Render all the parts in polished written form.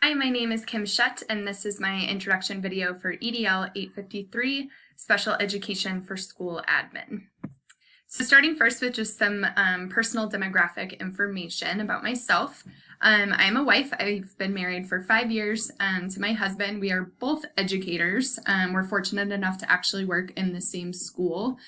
Hi, my name is Kim Shutt, and this is my introduction video for EDL 853, Special Education for School Admin. So starting first with just some personal demographic information about myself. I'm a wife. I've been married for 5 years to my husband. We are both educators. We're fortunate enough to actually work in the same school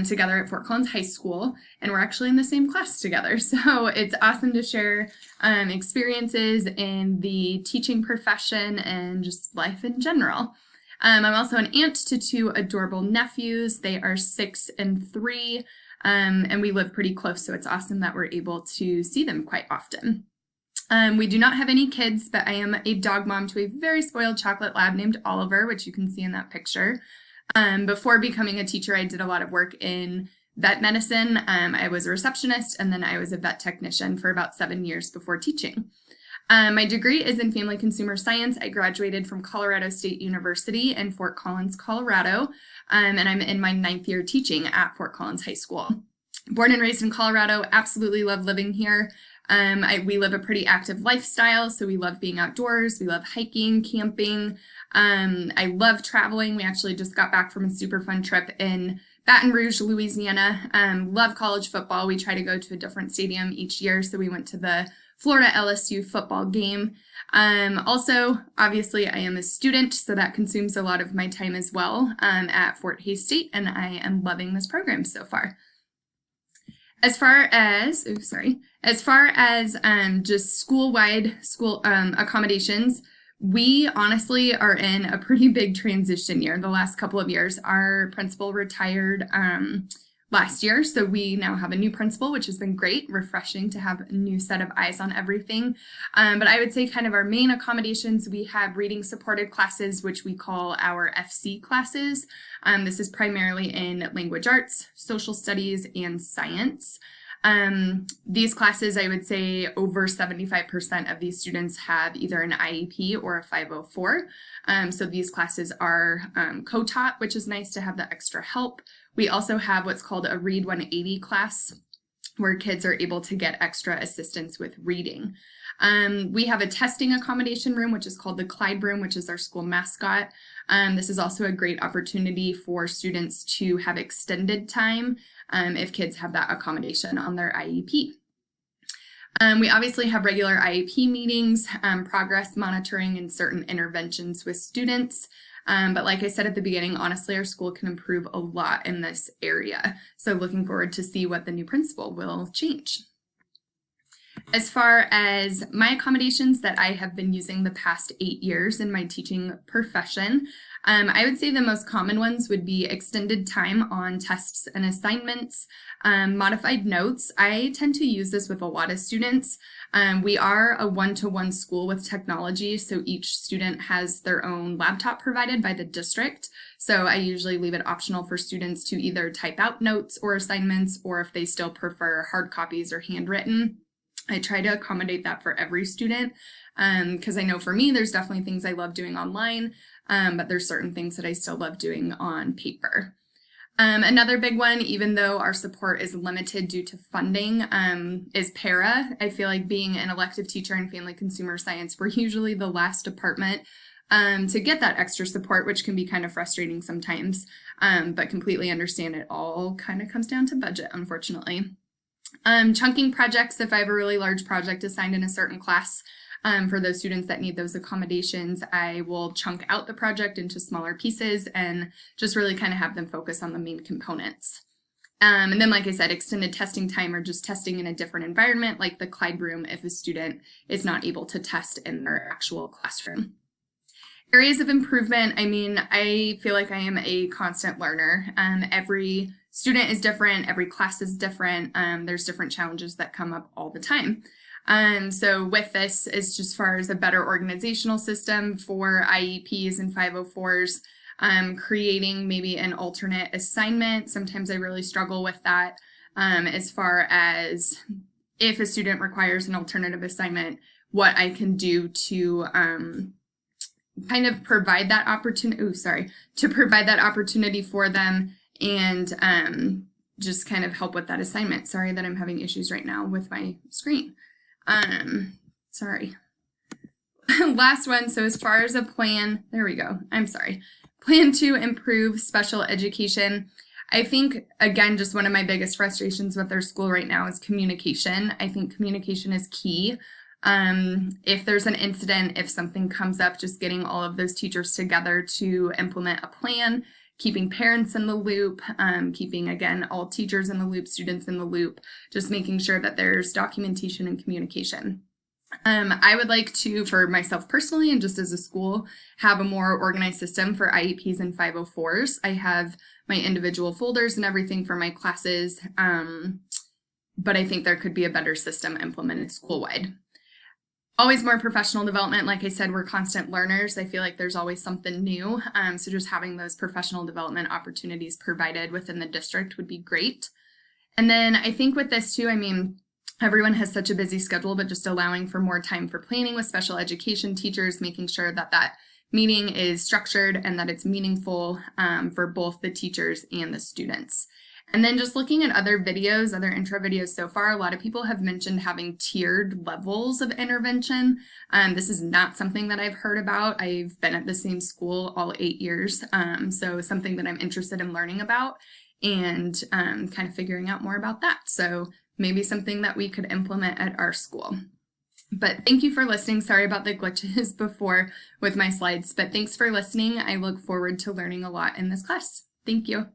together at Fort Collins High School, and we're actually in the same class together. So it's awesome to share experiences in the teaching profession and just life in general. I'm also an aunt to 2 adorable nephews. They are 6 and 3, and we live pretty close, so it's awesome that we're able to see them quite often. We do not have any kids, but I am a dog mom to a very spoiled chocolate lab named Oliver, which you can see in that picture. Before becoming a teacher, I did a lot of work in vet medicine. I was a receptionist, and then I was a vet technician for about 7 years before teaching. My degree is in family consumer science. I graduated from Colorado State University in Fort Collins, Colorado, and I'm in my 9th year teaching at Fort Collins High School. Born and raised in Colorado, absolutely love living here. We live a pretty active lifestyle, so we love being outdoors. We love hiking, camping. I love traveling. We actually just got back from a super fun trip in Baton Rouge, Louisiana. Love college football. We try to go to a different stadium each year, so we went to the Florida LSU football game. Also, obviously, I am a student, so that consumes a lot of my time as well at Fort Hays State, and I am loving this program so far. As far as just school-wide accommodations, we honestly are in a pretty big transition year. The last couple of years, our principal retired last year, so we now have a new principal, which has been great, refreshing to have a new set of eyes on everything. But I would say kind of our main accommodations, we have reading supported classes, which we call our FC classes. This is primarily in language arts, social studies, and science. These classes, I would say over 75% of these students have either an IEP or a 504. So these classes are co-taught, which is nice to have the extra help. We also have what's called a Read 180 class, where kids are able to get extra assistance with reading. We have a testing accommodation room, which is called the Clyde Room, which is our school mascot. This is also a great opportunity for students to have extended time if kids have that accommodation on their IEP. We obviously have regular IEP meetings, progress monitoring, and certain interventions with students. But like I said at the beginning, honestly, our school can improve a lot in this area. So looking forward to see what the new principal will change. As far as my accommodations that I have been using the past 8 years in my teaching profession, I would say the most common ones would be extended time on tests and assignments, modified notes. I tend to use this with a lot of students. We are a one-to-one school with technology, so each student has their own laptop provided by the district. So I usually leave it optional for students to either type out notes or assignments, or if they still prefer hard copies or handwritten. I try to accommodate that for every student because I know for me, there's definitely things I love doing online, but there's certain things that I still love doing on paper. Another big one, even though our support is limited due to funding, is para. I feel like being an elective teacher in family consumer science, we're usually the last department to get that extra support, which can be kind of frustrating sometimes, but completely understand it all kind of comes down to budget, unfortunately. Chunking projects, if I have a really large project assigned in a certain class, for those students that need those accommodations, I will chunk out the project into smaller pieces and just really kind of have them focus on the main components. And then, like I said, extended testing time or just testing in a different environment, like the Clyde Room, if a student is not able to test in their actual classroom. Areas of improvement, I mean, I feel like I am a constant learner. Every student is different, every class is different, there's different challenges that come up all the time. So with this, it's just as far as a better organizational system for IEPs and 504s, creating maybe an alternate assignment. Sometimes I really struggle with that as far as if a student requires an alternative assignment, what I can do to kind of provide that opportunity for them and just kind of help with that assignment. Sorry that I'm having issues right now with my screen. Sorry. last one. So as far as a plan, there we go. I'm sorry. Plan to improve special education. I think, again, just one of my biggest frustrations with our school right now is communication. I think communication is key. If there's an incident, if something comes up, just getting all of those teachers together to implement a plan, keeping parents in the loop, keeping, again, all teachers in the loop, students in the loop, just making sure that there's documentation and communication. I would like to, for myself personally and just as a school, have a more organized system for IEPs and 504s. I have my individual folders and everything for my classes, but I think there could be a better system implemented school-wide. Always more professional development. Like I said, we're constant learners. I feel like there's always something new. So just having those professional development opportunities provided within the district would be great. And then I think with this too, I mean, everyone has such a busy schedule, but just allowing for more time for planning with special education teachers, making sure that that meeting is structured and that it's meaningful for both the teachers and the students. And then just looking at other videos, other intro videos so far, a lot of people have mentioned having tiered levels of intervention. This is not something that I've heard about. I've been at the same school all 8 years, so something that I'm interested in learning about and kind of figuring out more about that. So maybe something that we could implement at our school. But thank you for listening. Sorry about the glitches before with my slides, but thanks for listening. I look forward to learning a lot in this class. Thank you.